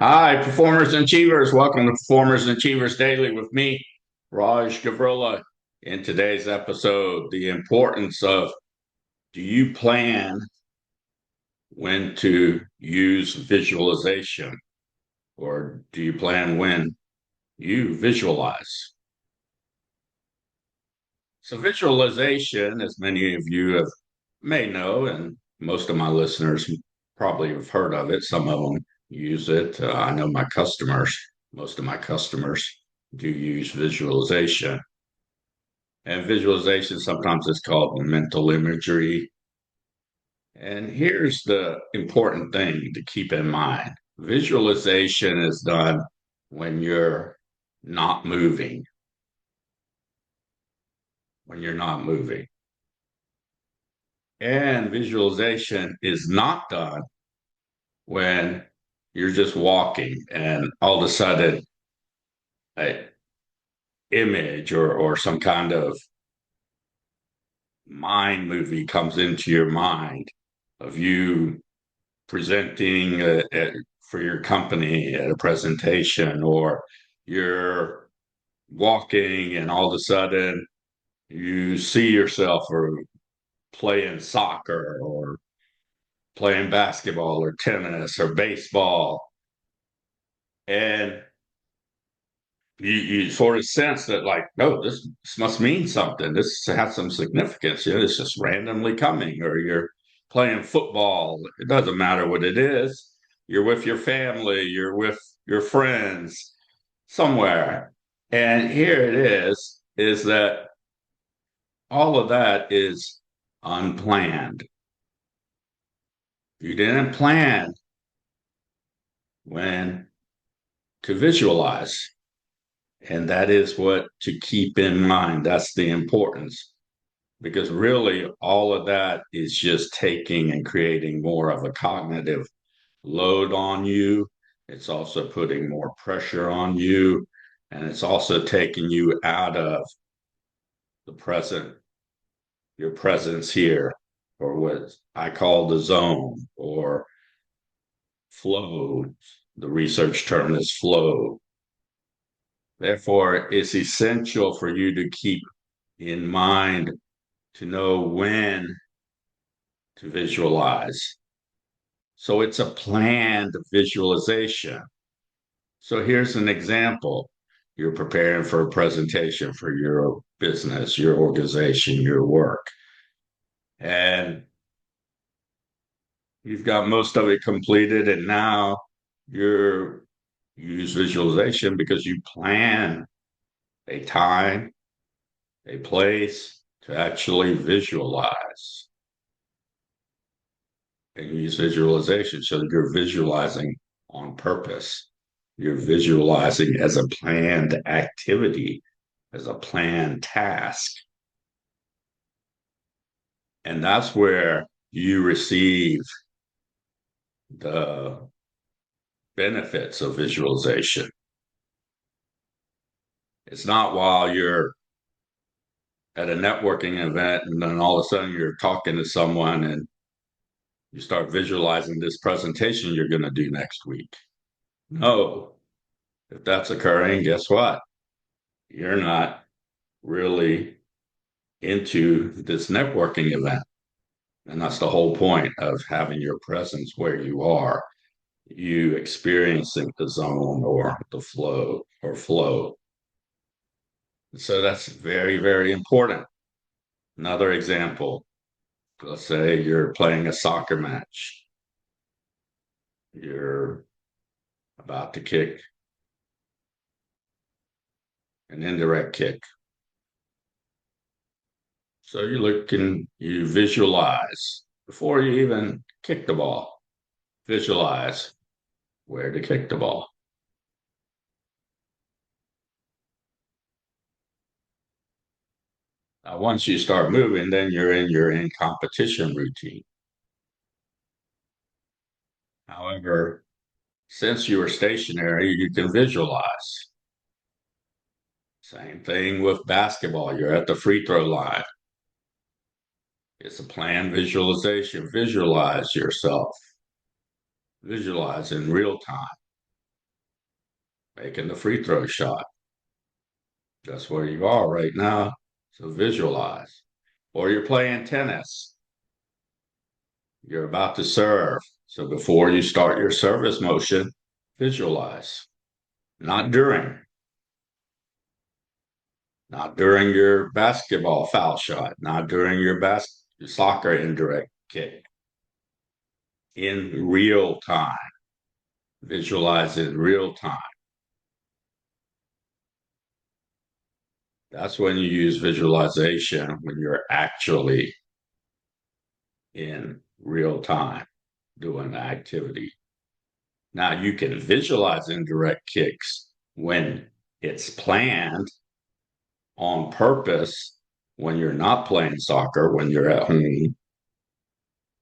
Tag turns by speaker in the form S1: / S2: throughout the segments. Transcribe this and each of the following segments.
S1: Hi, performers and achievers. Welcome to Performers and Achievers Daily with me, Raj Gavurla. In today's episode, the importance of do you plan when to use visualization, or do you plan when you visualize? So, visualization, as many of you may know, and most of my listeners probably have heard of it. Some of them use it. I know my customers, most of my customers do use visualization. And visualization sometimes is called mental imagery. And here's the important thing to keep in mind. Visualization is done when you're not moving, when you're not moving. And visualization is not done when you're just walking and all of a sudden a image or some kind of mind movie comes into your mind of you presenting for your company at a presentation, or you're walking and all of a sudden you see yourself or playing soccer or playing basketball or tennis or baseball, and you sort of sense that, like, no, this must mean something. This has some significance. It's just randomly coming. Or you're playing football. It doesn't matter what it is. You're with your family. You're with your friends somewhere. And here it is that all of that is unplanned. You didn't plan when to visualize. And that is what to keep in mind. That's the importance, because really all of that is just taking and creating more of a cognitive load on you. It's also putting more pressure on you, and it's also taking you out of the present, your presence here, or what I call the zone or flow. The research term is flow. Therefore, it's essential for you to keep in mind to know when to visualize. So it's a planned visualization. So here's an example. You're preparing for a presentation for your business, your organization, your work, and you've got most of it completed. And now you use visualization because you plan a time, a place to actually visualize. And you use visualization. So you're visualizing on purpose. You're visualizing as a planned activity, as a planned task. And that's where you receive the benefits of visualization. It's not while you're at a networking event and then all of a sudden you're talking to someone and you start visualizing this presentation you're going to do next week. No, if that's occurring, guess what? You're not really into this networking event. And that's the whole point of having your presence where you are, you experiencing the zone or the flow or flow. So that's very, very important. Another example, let's say you're playing a soccer match. You're about to kick an indirect kick. So you visualize before you even kick the ball, visualize where to kick the ball. Once you start moving, then you're in competition routine. However, since you are stationary, you can visualize. Same thing with basketball. You're at the free throw line. It's a planned visualization. Visualize yourself. Visualize in real time. making the free throw shot. That's where you are right now. So visualize. Or you're playing tennis. You're about to serve. So before you start your service motion, visualize. Not during. Not during your basketball foul shot. Not during your soccer indirect kick. In real time. Visualize in real time. That's when you use visualization, when you're actually in real time doing the activity. Now, you can visualize indirect kicks when it's planned on purpose, when you're not playing soccer, when you're at home,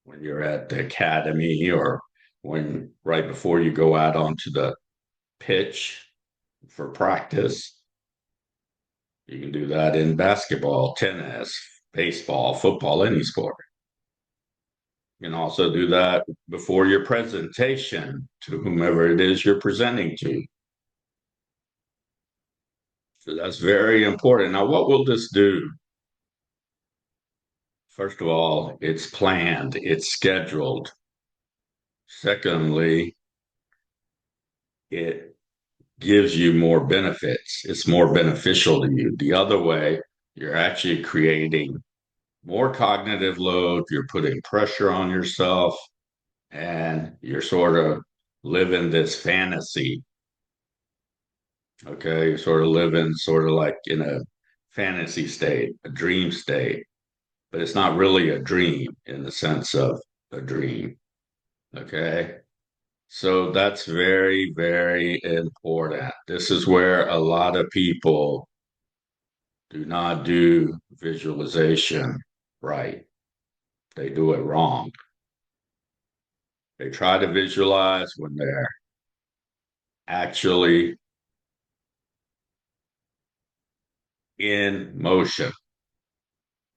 S1: when you're at the academy, or when right before you go out onto the pitch for practice. You can do that in basketball, tennis, baseball, football, any sport. You can also do that before your presentation to whomever it is you're presenting to. So that's very important. Now, what will this do? First of all, it's planned, it's scheduled. Secondly, it gives you more benefits. It's more beneficial to you. The other way, you're actually creating more cognitive load, you're putting pressure on yourself, and you're sort of living this fantasy. Okay, you're sort of living sort of like in a fantasy state, a dream state, but it's not really a dream in the sense of a dream. Okay, so that's very, very important. This is where a lot of people do not do visualization right. They do it wrong. They try to visualize when they're actually in motion.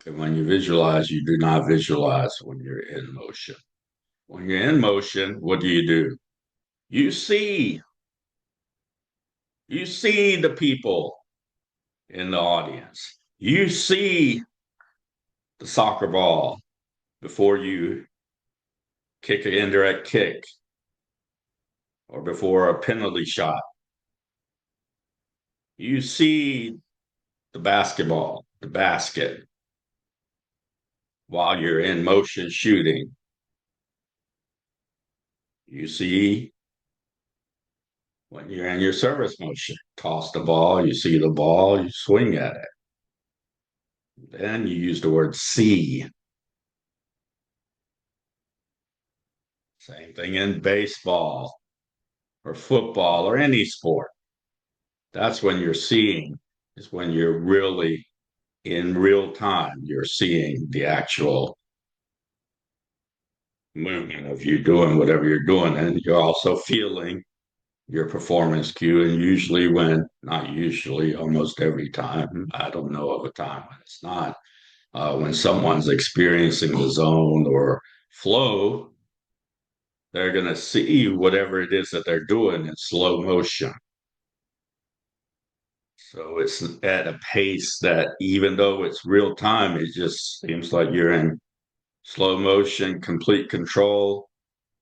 S1: And when you visualize, you do not visualize when you're in motion. When you're in motion, what do? You see, you see the people in the audience. You see the soccer ball before you kick an indirect kick or before a penalty shot. You see the basketball, the basket, while you're in motion shooting. You see when you're in your service motion, toss the ball, you see the ball, you swing at it. Then you use the word see. Same thing in baseball or football or any sport. That's when you're seeing, is when you're really in real time, you're seeing the actual movement of you doing whatever you're doing. And you're also feeling your performance cue. And usually, not usually, almost every time, I don't know of a time when it's not, when someone's experiencing the zone or flow, they're going to see whatever it is that they're doing in slow motion. So it's at a pace that even though it's real time, it just seems like you're in slow motion, complete control.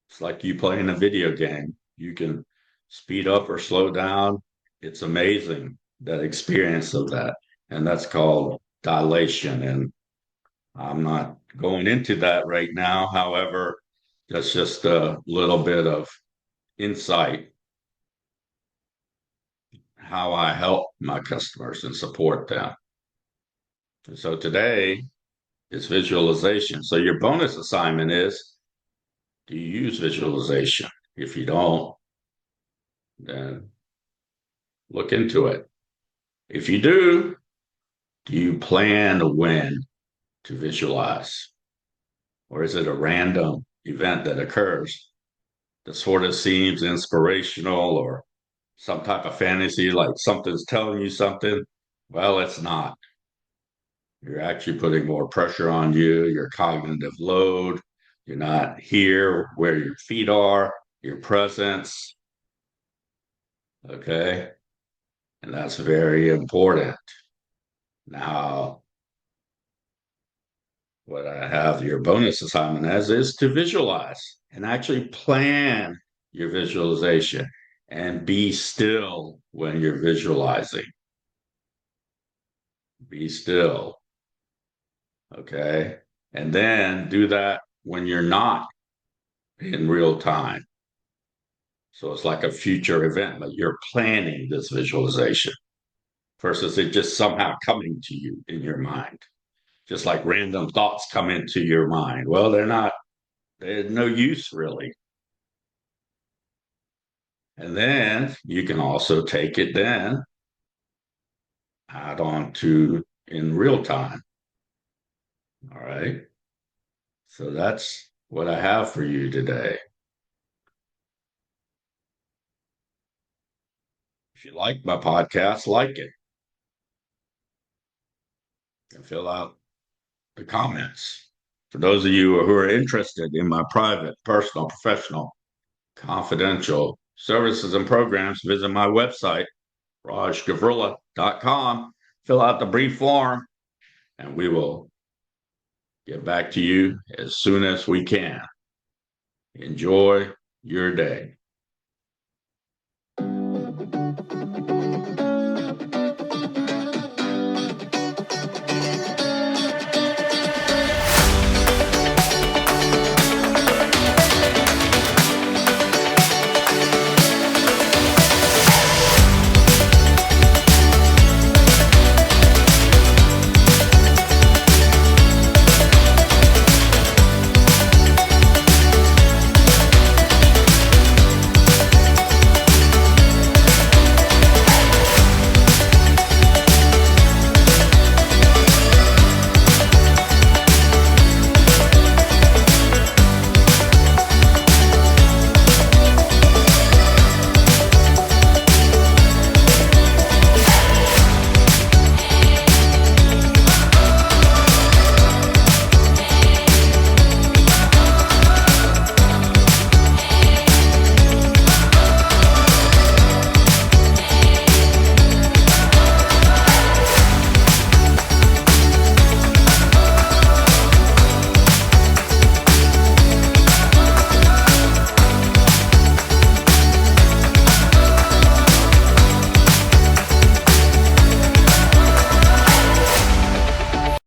S1: It's like you playing a video game. You can speed up or slow down. It's amazing, that experience of that. And that's called dilation. And I'm not going into that right now. However, that's just a little bit of insight how I help my customers and support them. So today is visualization. So your bonus assignment is, do you use visualization? If you don't, then look into it. If you do you plan when to visualize? Or is it a random event that occurs that sort of seems inspirational or some type of fantasy, like something's telling you something? Well, it's not. You're actually putting more pressure on you, your cognitive load. You're not here where your feet are, your presence. Okay. And that's very important. Now, what I have your bonus assignment as is to visualize and actually plan your visualization and be still when you're visualizing. Be still. Okay. And then do that when you're not in real time. So it's like a future event, but you're planning this visualization versus it just somehow coming to you in your mind. Just like random thoughts come into your mind. Well, they're no use really. And then you can also take it then add on to in real time. All right. So that's what I have for you today. If you like my podcast, like it and fill out the comments. For those of you who are interested in my private, personal, professional, confidential services and programs, visit my website, rajgavurla.com. Fill out the brief form, and we will get back to you as soon as we can. Enjoy your day.